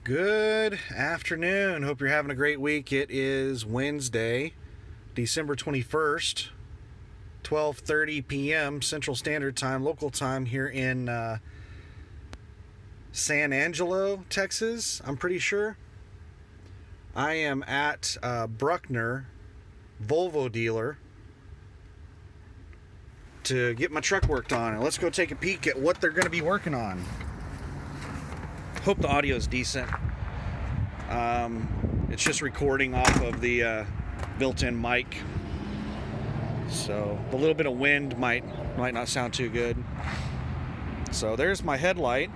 Good afternoon. Hope you're having a great week. It is Wednesday, December 21st, 12:30 p.m. Central Standard Time, local time here in San Angelo, Texas, I'm pretty sure. I am at Bruckner Volvo dealer to get my truck worked on. And let's go take a peek at what they're going to be working on. Hope the audio is decent. It's just recording off of the built-in mic, so a little bit of wind might not sound too good. So there's my headlight.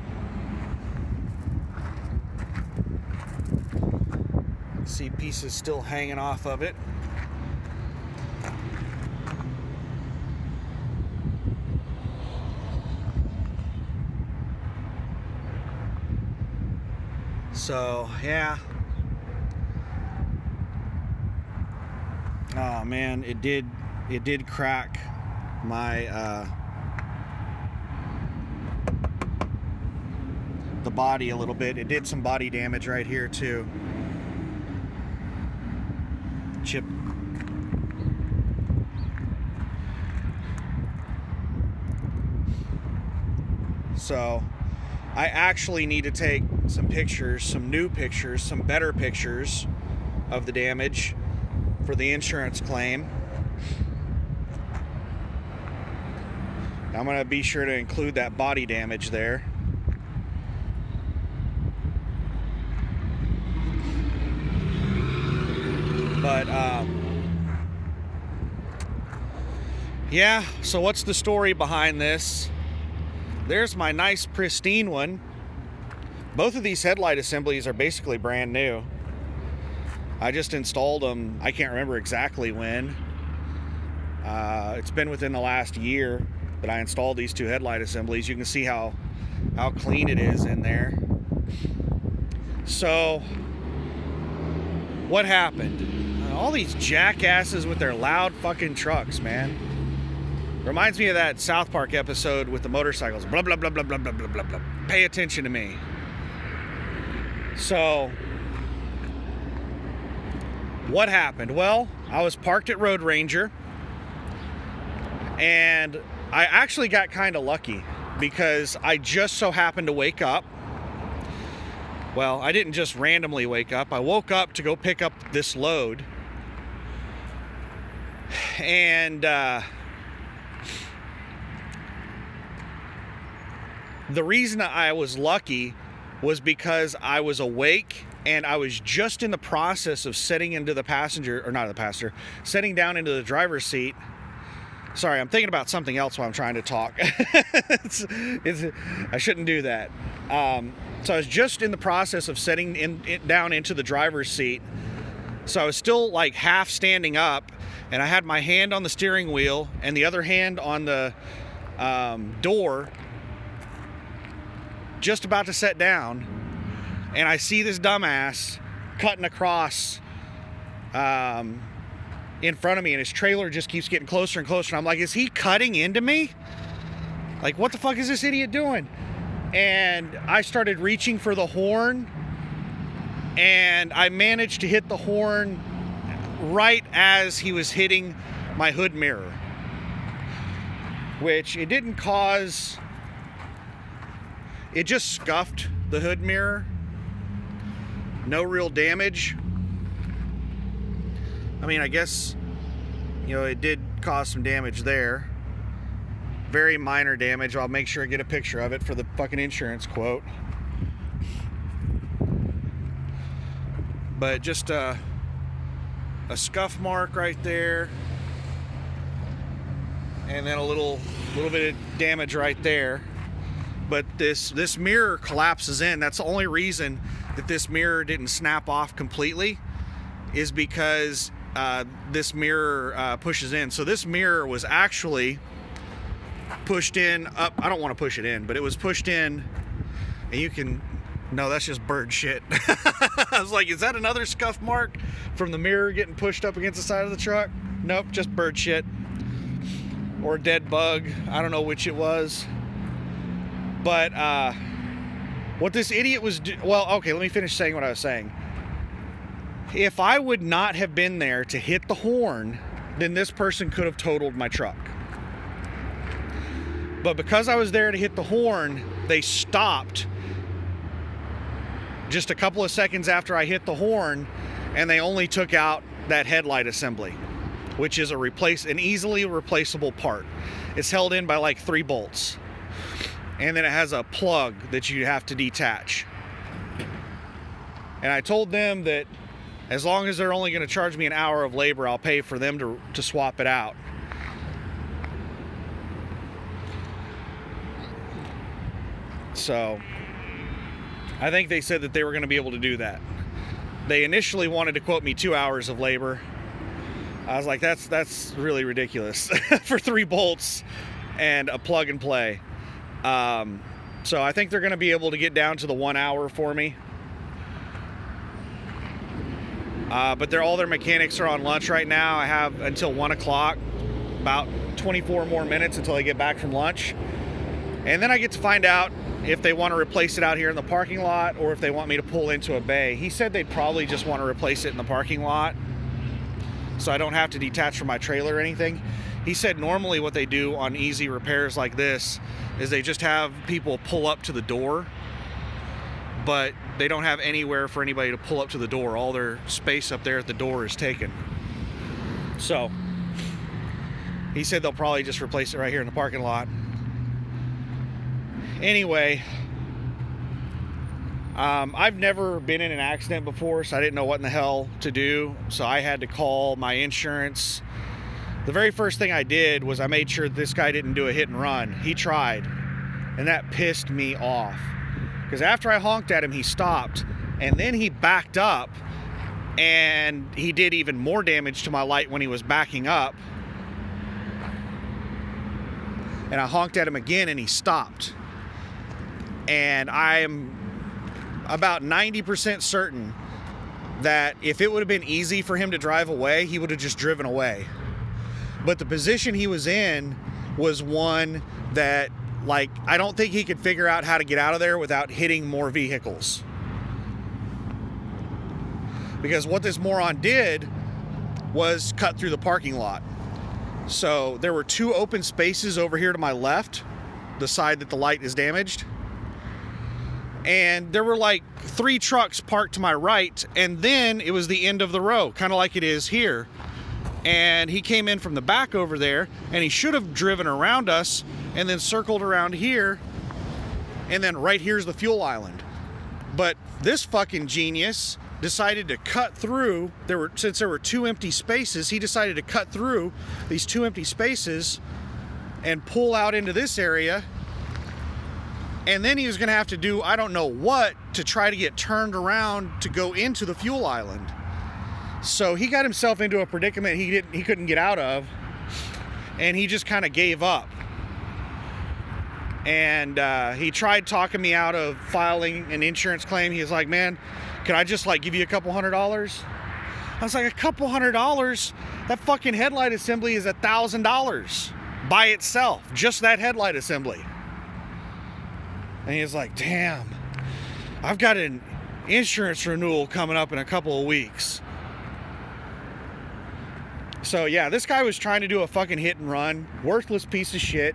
See pieces still hanging off of it. So, yeah. Oh man, it did crack my the body a little bit. It did some body damage right here too. Chip. So, I actually need to take some pictures, some new pictures, some better pictures of the damage for the insurance claim. I'm going to be sure to include that body damage there. But, yeah, so what's the story behind this? There's my nice pristine one. Both of these headlight assemblies are basically brand new. I just installed them, I can't remember exactly when. It's been within the last year that I installed these two headlight assemblies. You can see how clean it is in there. So, what happened? All these jackasses with their loud fucking trucks, man. Reminds me of that South Park episode with the motorcycles. Blah, blah, blah, blah, blah, blah, blah, blah, blah. Pay attention to me. So, what happened? Well, I was parked at Road Ranger, and I actually got kind of lucky because I just so happened to wake up. Well, I didn't just randomly wake up. I woke up to go pick up this load, and the reason I was lucky was because I was awake and I was just in the process of setting into the passenger, or not the passenger, setting down into the driver's seat. Sorry, I'm thinking about something else while I'm trying to talk. I shouldn't do that. So I was just in the process of setting down into the driver's seat. So I was still like half standing up, and I had my hand on the steering wheel and the other hand on the door, just about to set down, and I see this dumbass cutting across in front of me, and his trailer just keeps getting closer and closer, and I'm like, is he cutting into me? Like, what the fuck is this idiot doing? And I started reaching for the horn, and I managed to hit the horn right as he was hitting my hood mirror, which it didn't cause. It just scuffed the hood mirror. No real damage. I mean, I guess, it did cause some damage there. Very minor damage. I'll make sure I get a picture of it for the fucking insurance quote. But just a scuff mark right there. And then a little bit of damage right there. But this mirror collapses in. That's the only reason that this mirror didn't snap off completely, is because this mirror pushes in. So this mirror was actually pushed in up. I don't want to push it in, but it was pushed in, and you can. No, that's just bird shit. I was like, is that another scuff mark from the mirror getting pushed up against the side of the truck? Nope, just bird shit. Or a dead bug. I don't know which it was. But What this idiot was well, okay, let me finish saying what I was saying. If I would not have been there to hit the horn, then this person could have totaled my truck. But because I was there to hit the horn, they stopped just a couple of seconds after I hit the horn, and they only took out that headlight assembly, which is an easily replaceable part. It's held in by like 3 bolts. And then it has a plug that you have to detach. And I told them that as long as they're only going to charge me an hour of labor, I'll pay for them to swap it out. So I think they said that they were going to be able to do that. They initially wanted to quote me 2 hours of labor. I was like, that's really ridiculous for 3 bolts and a plug and play. So I think they're going to be able to get down to the 1 hour for me. But all their mechanics are on lunch right now. I have until 1 o'clock, about 24 more minutes until I get back from lunch. And then I get to find out if they want to replace it out here in the parking lot or if they want me to pull into a bay. He said they'd probably just want to replace it in the parking lot so I don't have to detach from my trailer or anything. He said normally what they do on easy repairs like this is they just have people pull up to the door, but they don't have anywhere for anybody to pull up to the door. All their space up there at the door is taken. So he said they'll probably just replace it right here in the parking lot. Anyway, I've never been in an accident before, so I didn't know what in the hell to do. So I had to call my insurance. The very first thing I did was I made sure this guy didn't do a hit and run. He tried, and that pissed me off. Because after I honked at him, he stopped, and then he backed up, and he did even more damage to my light when he was backing up. And I honked at him again, and he stopped. And I am about 90% certain that if it would have been easy for him to drive away, he would have just driven away. But the position he was in was one that, like, I don't think he could figure out how to get out of there without hitting more vehicles. Because what this moron did was cut through the parking lot. So there were 2 open spaces over here to my left, the side that the light is damaged. And there were like 3 trucks parked to my right, and then it was the end of the row, kind of like it is here. And he came in from the back over there, and he should have driven around us and then circled around here, and then right here's the fuel island. But this fucking genius decided to cut through. Since there were 2 empty spaces, he decided to cut through these 2 empty spaces and pull out into this area. And then he was going to have to do I don't know what to try to get turned around to go into the fuel island. So he got himself into a predicament he couldn't get out of, and he just kind of gave up. And he tried talking me out of filing an insurance claim. He was like, "Man, can I just like give you a couple $100?" I was like, "A couple $100? That fucking headlight assembly is $1,000 by itself, just that headlight assembly." And he was like, "Damn, I've got an insurance renewal coming up in a couple of weeks." So yeah, this guy was trying to do a fucking hit and run, worthless piece of shit.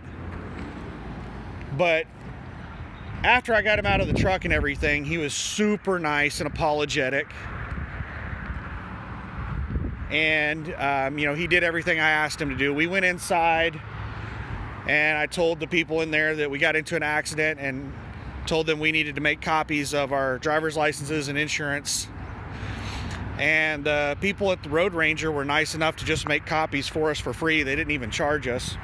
But after I got him out of the truck and everything, he was super nice and apologetic. And, he did everything I asked him to do. We went inside, and I told the people in there that we got into an accident and told them we needed to make copies of our driver's licenses and insurance. And the people at the Road Ranger were nice enough to just make copies for us for free. They didn't even charge us.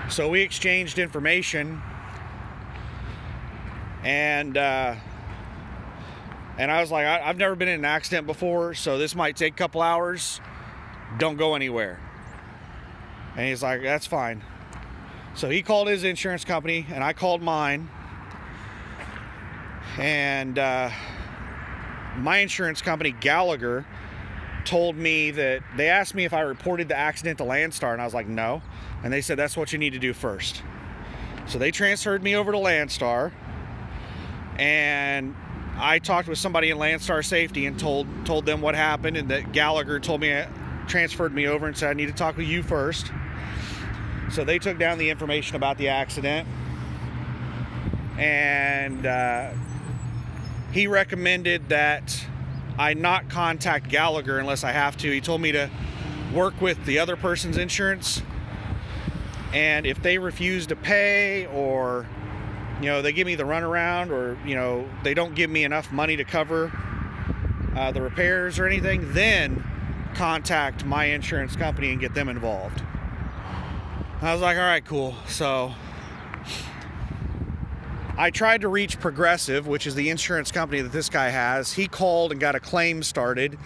So we exchanged information, and I was like, I've never been in an accident before, so this might take a couple hours. Don't go anywhere. And he's like, "That's fine." So he called his insurance company, and I called mine. And my insurance company, Gallagher, told me that they asked me if I reported the accident to Landstar, and I was like, no. And they said, that's what you need to do first. So they transferred me over to Landstar, and I talked with somebody in Landstar Safety and told them what happened, and that Gallagher transferred me over and said I need to talk with you first. So they took down the information about the accident, and he recommended that I not contact Gallagher unless I have to. He told me to work with the other person's insurance, and if they refuse to pay, or they give me the runaround, or they don't give me enough money to cover the repairs or anything, then contact my insurance company and get them involved. I was like, all right, cool. So I tried to reach Progressive, which is the insurance company that this guy has. He called and got a claim started.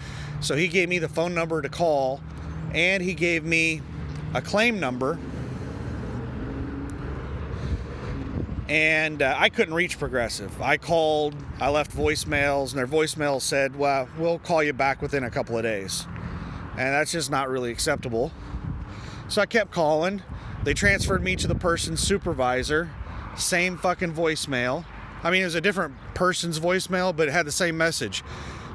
So he gave me the phone number to call, and he gave me a claim number. And I couldn't reach Progressive. I called, I left voicemails, and their voicemail said, well, we'll call you back within a couple of days. And that's just not really acceptable. So I kept calling. They transferred me to the person's supervisor. Same fucking voicemail. I mean, it was a different person's voicemail, but it had the same message.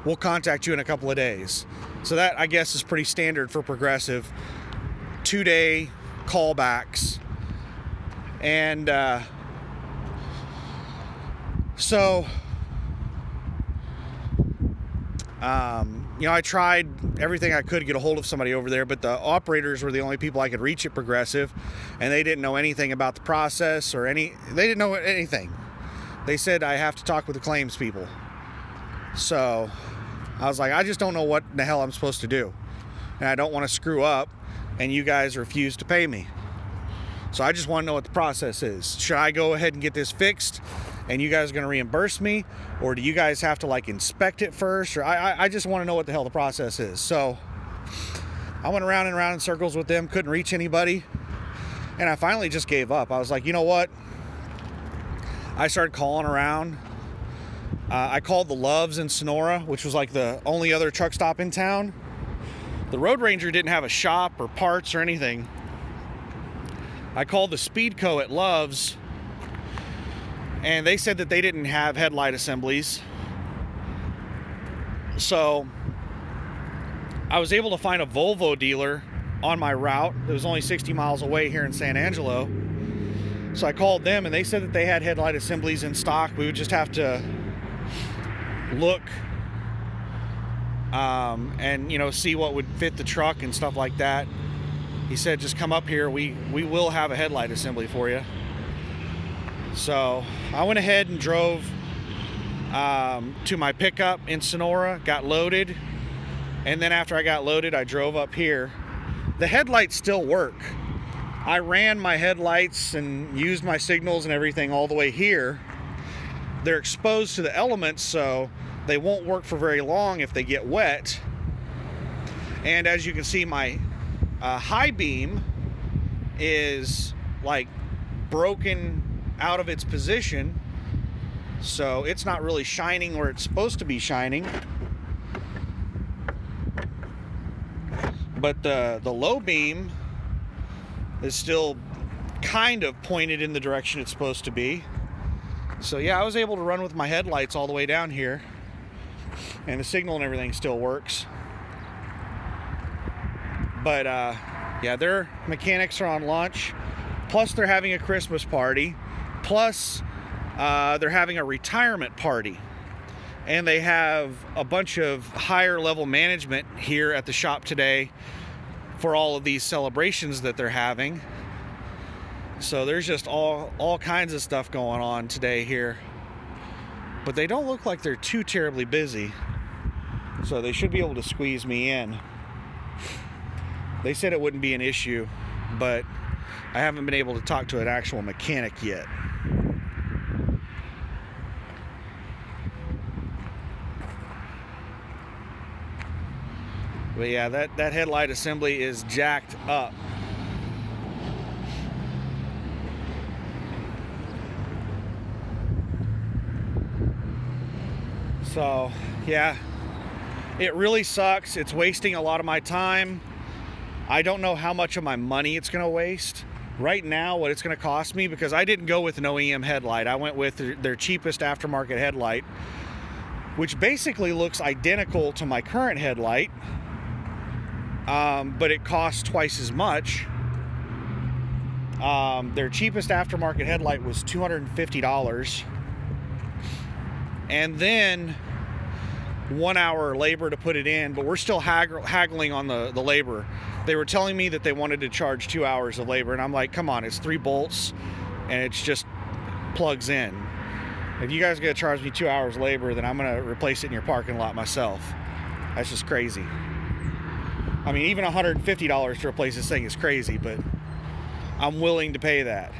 We'll contact you in a couple of days. So that, I guess, is pretty standard for Progressive. 2-day callbacks. And I tried everything I could to get a hold of somebody over there, but the operators were the only people I could reach at Progressive, and they didn't know anything about the process they didn't know anything. They said I have to talk with the claims people. So I was like, I just don't know what the hell I'm supposed to do, and I don't want to screw up and you guys refuse to pay me. So I just want to know what the process is. Should I go ahead and get this fixed and you guys are going to reimburse me, or do you guys have to inspect it first? Or I just want to know what the hell the process is. So I went around and around in circles with them, couldn't reach anybody, and I finally just gave up. I was like, you know what? I started calling around. I called the Loves in Sonora, which was the only other truck stop in town. The Road Ranger didn't have a shop or parts or anything. I called the Speedco at Loves, and they said that they didn't have headlight assemblies. So I was able to find a Volvo dealer on my route. It was only 60 miles away here in San Angelo. So I called them, and they said that they had headlight assemblies in stock. We would just have to look and see what would fit the truck and stuff like that. He said, just come up here. We will have a headlight assembly for you. So I went ahead and drove to my pickup in Sonora, got loaded, and then after I got loaded, I drove up here. The headlights still work. I ran my headlights and used my signals and everything all the way here. They're exposed to the elements, so they won't work for very long if they get wet. And as you can see, my high beam is broken out of its position, so it's not really shining where it's supposed to be shining. But the low beam is still kind of pointed in the direction it's supposed to be. So yeah, I was able to run with my headlights all the way down here, and the signal and everything still works. But yeah, their mechanics are on lunch, plus they're having a Christmas party, plus they're having a retirement party, and they have a bunch of higher level management here at the shop today for all of these celebrations that they're having. So there's just all kinds of stuff going on today here, but they don't look like they're too terribly busy, so they should be able to squeeze me in. They said it wouldn't be an issue, but I haven't been able to talk to an actual mechanic yet. But yeah, that headlight assembly is jacked up. So yeah, it really sucks. It's wasting a lot of my time. I don't know how much of my money it's going to waste, right now what it's going to cost me, because I didn't go with an OEM headlight. I went with their cheapest aftermarket headlight, which basically looks identical to my current headlight, but it costs twice as much. Their cheapest aftermarket headlight was $250, and then 1 hour labor to put it in, but we're still haggling on the labor. They were telling me that they wanted to charge 2 hours of labor, and I'm like, come on, it's 3 bolts and it's just plugs in. If you guys are gonna charge me 2 hours labor, then I'm gonna replace it in your parking lot myself. That's just crazy. I mean, even $150 to replace this thing is crazy, but I'm willing to pay that.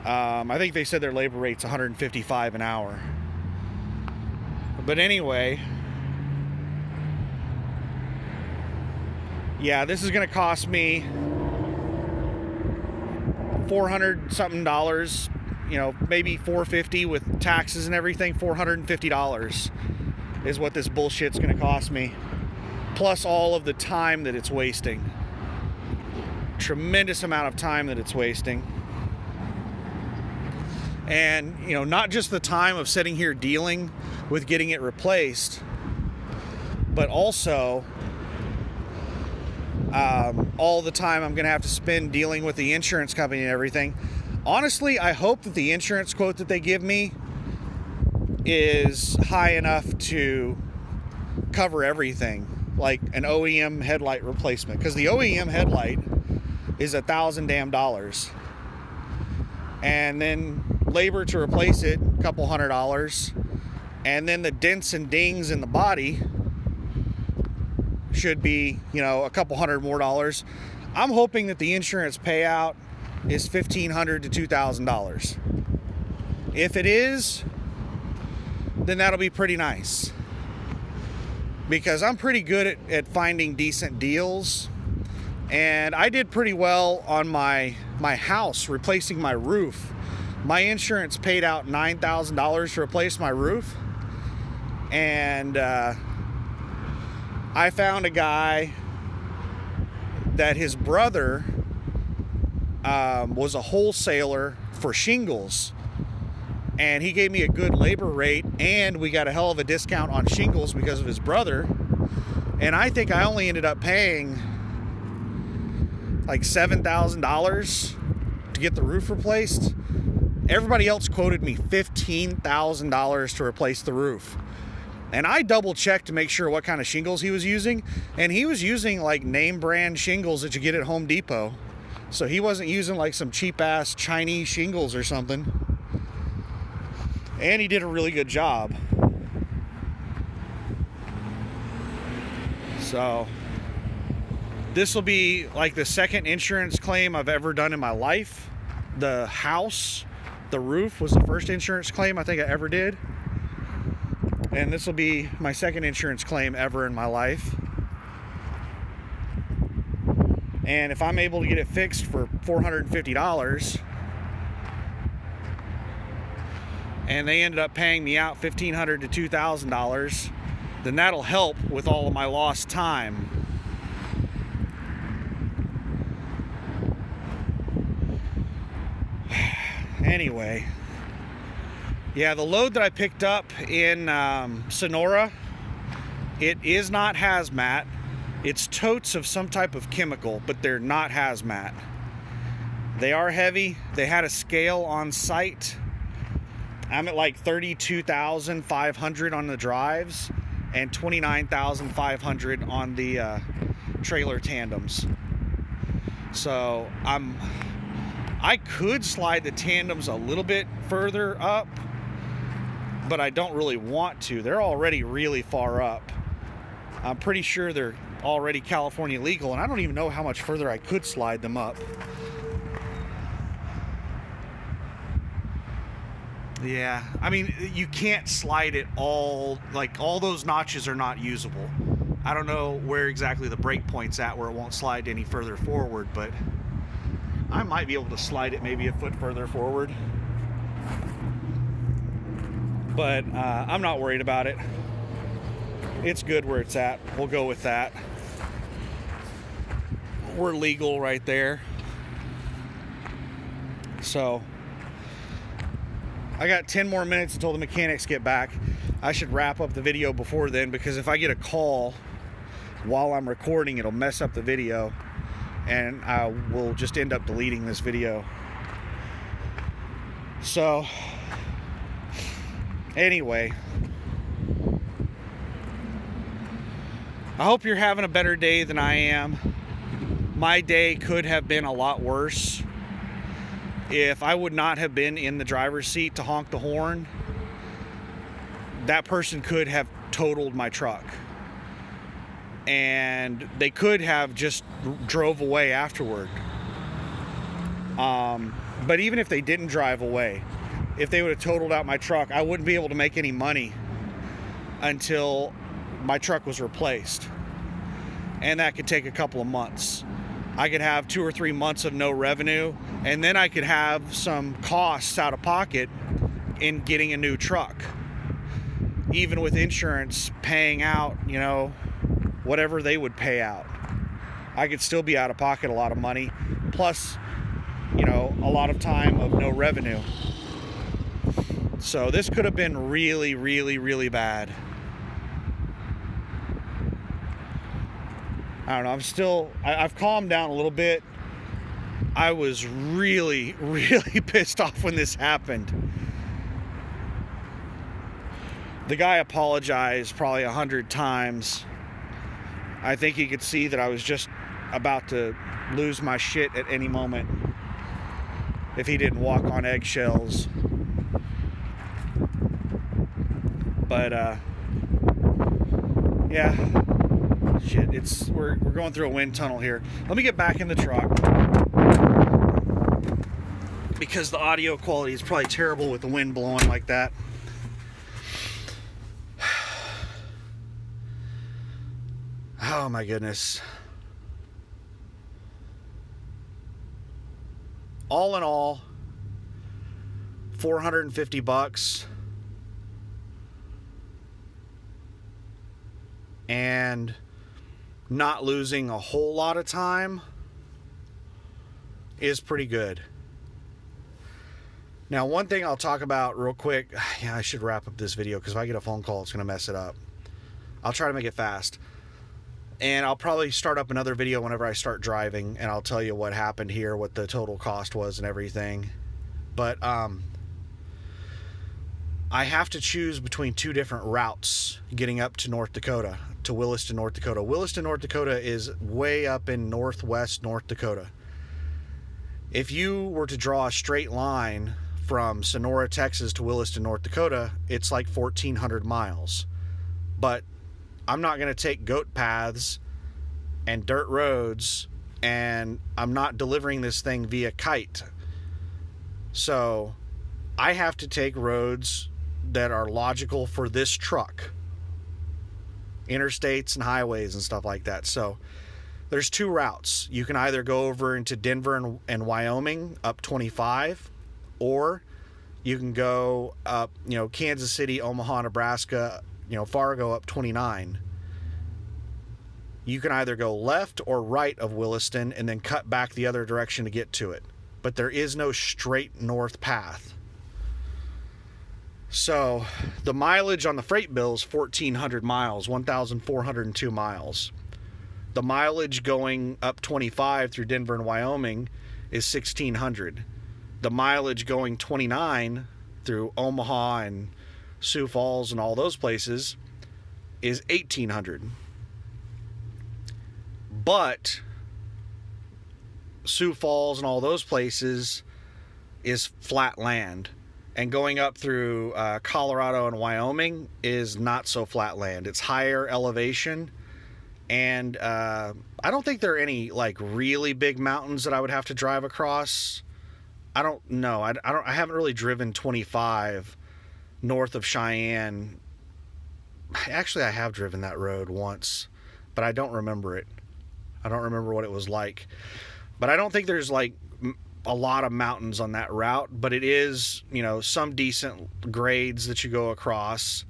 I think they said their labor rate's $155 an hour. But anyway, yeah, this is going to cost me $400 something, you know, maybe $450 with taxes and everything. $450 is what this bullshit's going to cost me, plus all of the time that it's wasting. Tremendous amount of time that it's wasting. And, you know, not just the time of sitting here dealing with getting it replaced, but also all the time I'm going to have to spend dealing with the insurance company and everything. Honestly, I hope that the insurance quote that they give me is high enough to cover everything, like an OEM headlight replacement, because the OEM headlight is $1,000 damn, and then labor to replace it, a couple $100, and then the dents and dings in the body should be, you know, a couple $100 more. I'm hoping that the insurance payout is $1,500 to $2,000. If it is, then that'll be pretty nice, because I'm pretty good at finding decent deals, and I did pretty well on my house replacing my roof. My insurance paid out $9,000 to replace my roof, and I found a guy that his brother was a wholesaler for shingles, and he gave me a good labor rate, and we got a hell of a discount on shingles because of his brother. And I think I only ended up paying like $7,000 to get the roof replaced. Everybody else quoted me $15,000 to replace the roof. And I double checked to make sure what kind of shingles he was using. And he was using like name brand shingles that you get at Home Depot. So he wasn't using like some cheap ass Chinese shingles or something. And he did a really good job. So this will be like the second insurance claim I've ever done in my life. The house, the roof was the first insurance claim I think I ever did. And this will be my second insurance claim ever in my life. And if I'm able to get it fixed for $450, and they ended up paying me out $1,500 to $2,000, then that'll help with all of my lost time. Anyway, yeah, the load that I picked up in Sonora, it is not hazmat. It's totes of some type of chemical, but they're not hazmat. They are heavy. They had a scale on site. I'm at like 32,500 on the drives and 29,500 on the trailer tandems. So I could slide the tandems a little bit further up, but I don't really want to. They're already really far up. I'm pretty sure they're already California legal, and I don't even know how much further I could slide them up. Yeah, I mean, you can't slide it all, like all those notches are not usable. I don't know where exactly the break point's at where it won't slide any further forward, but I might be able to slide it maybe a foot further forward. But I'm not worried about it. It's good where it's at. We'll go with that. we're legal right there. So I got 10 more minutes until the mechanics get back. I should wrap up the video before then, because if I get a call while I'm recording, it'll mess up the video and I will just end up deleting this video. So anyway, I hope you're having a better day than I am. My day could have been a lot worse if I would not have been in the driver's seat to honk the horn. That person could have totaled my truck, and they could have just drove away afterward. But even if they didn't drive away, if they would have totaled out my truck, I wouldn't be able to make any money until my truck was replaced. And that could take a couple of months. I could have 2 or 3 months of no revenue, and then I could have some costs out of pocket in getting a new truck. Even with insurance paying out, you know, whatever they would pay out, I could still be out of pocket a lot of money, plus, you know, a lot of time of no revenue. So this could have been really, really, really bad. I don't know. I've calmed down a little bit. I was really, really pissed off when this happened. The guy apologized probably 100 times. I think he could see that I was just about to lose my shit at any moment if he didn't walk on eggshells. But yeah, shit, we're going through a wind tunnel here. Let me get back in the truck, because the audio quality is probably terrible with the wind blowing like that. Oh my goodness. All in all, $450, and not losing a whole lot of time is pretty good. Now, one thing I'll talk about real quick. Yeah, I should wrap up this video, because if I get a phone call, it's going to mess it up. I'll try to make it fast. And I'll probably start up another video whenever I start driving, and I'll tell you what happened here, what the total cost was and everything. But I have to choose between 2 different routes getting up to North Dakota, to Williston, North Dakota. Williston, North Dakota is way up in northwest North Dakota. If you were to draw a straight line from Sonora, Texas to Williston, North Dakota, it's like 1,400 miles. But I'm not going to take goat paths and dirt roads, and I'm not delivering this thing via kite. So I have to take roads that are logical for this truck, interstates and highways and stuff like that. So there's 2 routes. You can either go over into Denver and Wyoming up 25, or you can go up, you know, Kansas City, Omaha, Nebraska, you know, Fargo up 29. You can either go left or right of Williston and then cut back the other direction to get to it. But there is no straight north path. So the mileage on the freight bill is 1,400 miles, 1,402 miles. The mileage going up 25 through Denver and Wyoming is 1,600. The mileage going 29 through Omaha and Sioux Falls and all those places is 1,800. But Sioux Falls and all those places is flat land, and going up through Colorado and Wyoming is not so flat land. It's higher elevation, and I don't think there are any like really big mountains that I would have to drive across. I don't know. I haven't really driven 25 north of Cheyenne. Actually, I have driven that road once, but I don't remember it. I don't remember what it was like. But I don't think there's like a lot of mountains on that route, but it is, you know, some decent grades that you go across,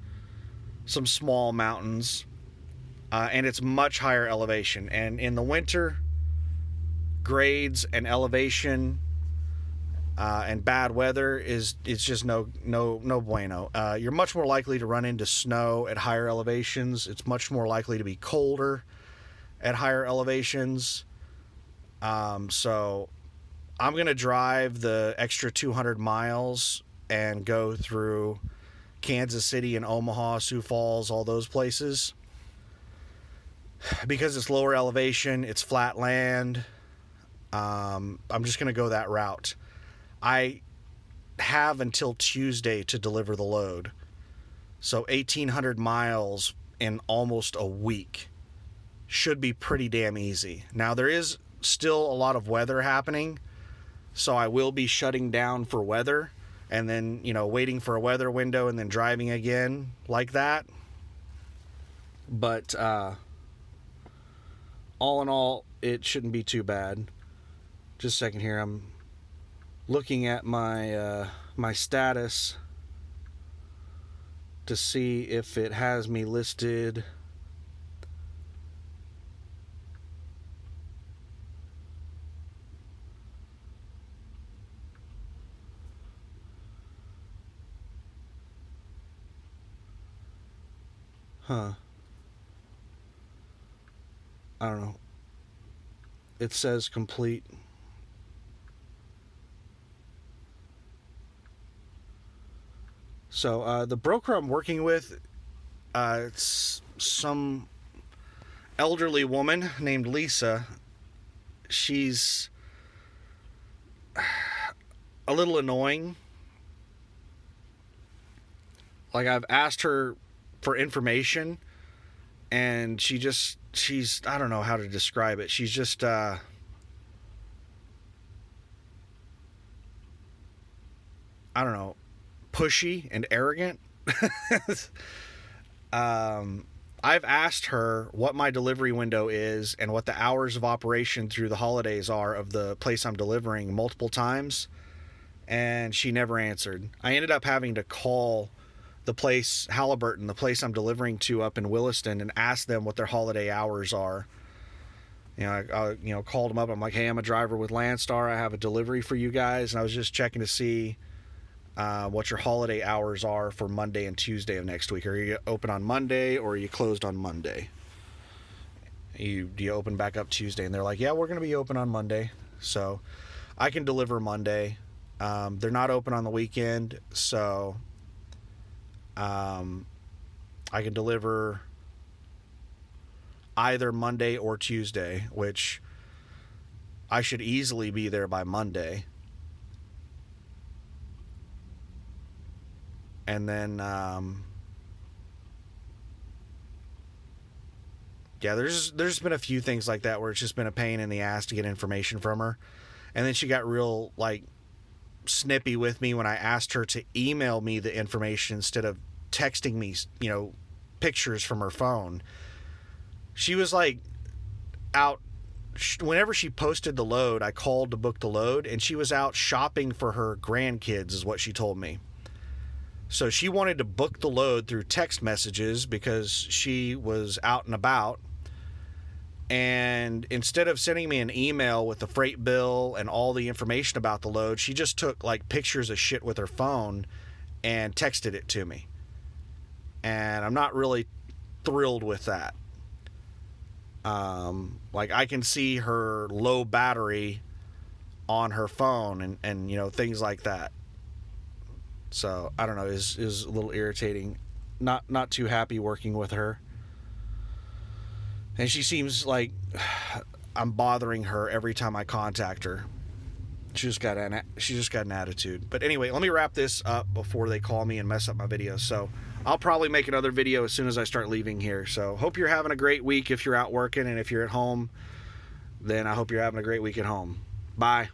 some small mountains, and it's much higher elevation. And in the winter, grades and elevation and bad weather it's just no bueno. You're much more likely to run into snow at higher elevations. It's much more likely to be colder at higher elevations. So I'm going to drive the extra 200 miles and go through Kansas City and Omaha, Sioux Falls, all those places. Because it's lower elevation, it's flat land. I'm just going to go that route. I have until Tuesday to deliver the load. So 1,800 miles in almost a week should be pretty damn easy. Now, there is still a lot of weather happening, so I will be shutting down for weather and then, waiting for a weather window and then driving again like that. But all in all, it shouldn't be too bad. Just a second here. I'm looking at my my status to see if it has me listed. I don't know. It says complete. So the broker I'm working with, it's some elderly woman named Lisa. She's a little annoying. Like, I've asked her for information, and she's, I don't know how to describe it. She's just, I don't know, pushy and arrogant. I've asked her what my delivery window is and what the hours of operation through the holidays are of the place I'm delivering multiple times, and she never answered. I ended up having to call the place, Halliburton, the place I'm delivering to up in Williston, and ask them what their holiday hours are. I called them up. I'm like, hey, I'm a driver with Landstar. I have a delivery for you guys, and I was just checking to see what your holiday hours are for Monday and Tuesday of next week. Are you open on Monday, or are you closed on Monday? Do you open back up Tuesday? And they're like, yeah, we're going to be open on Monday. So I can deliver Monday. They're not open on the weekend, so I can deliver either Monday or Tuesday, which I should easily be there by Monday. And then, there's been a few things like that where it's just been a pain in the ass to get information from her. And then she got real, snippy with me when I asked her to email me the information instead of texting me, pictures from her phone. She was out, whenever she posted the load, I called to book the load, and she was out shopping for her grandkids, is what she told me. So she wanted to book the load through text messages because she was out and about. And instead of sending me an email with the freight bill and all the information about the load, she just took pictures of shit with her phone and texted it to me. And I'm not really thrilled with that. I can see her low battery on her phone and things like that. So I don't know, is a little irritating. Not too happy working with her. And she seems like I'm bothering her every time I contact her. She just got an attitude. But anyway, let me wrap this up before they call me and mess up my video. So I'll probably make another video as soon as I start leaving here. So hope you're having a great week if you're out working, and if you're at home, then I hope you're having a great week at home. Bye.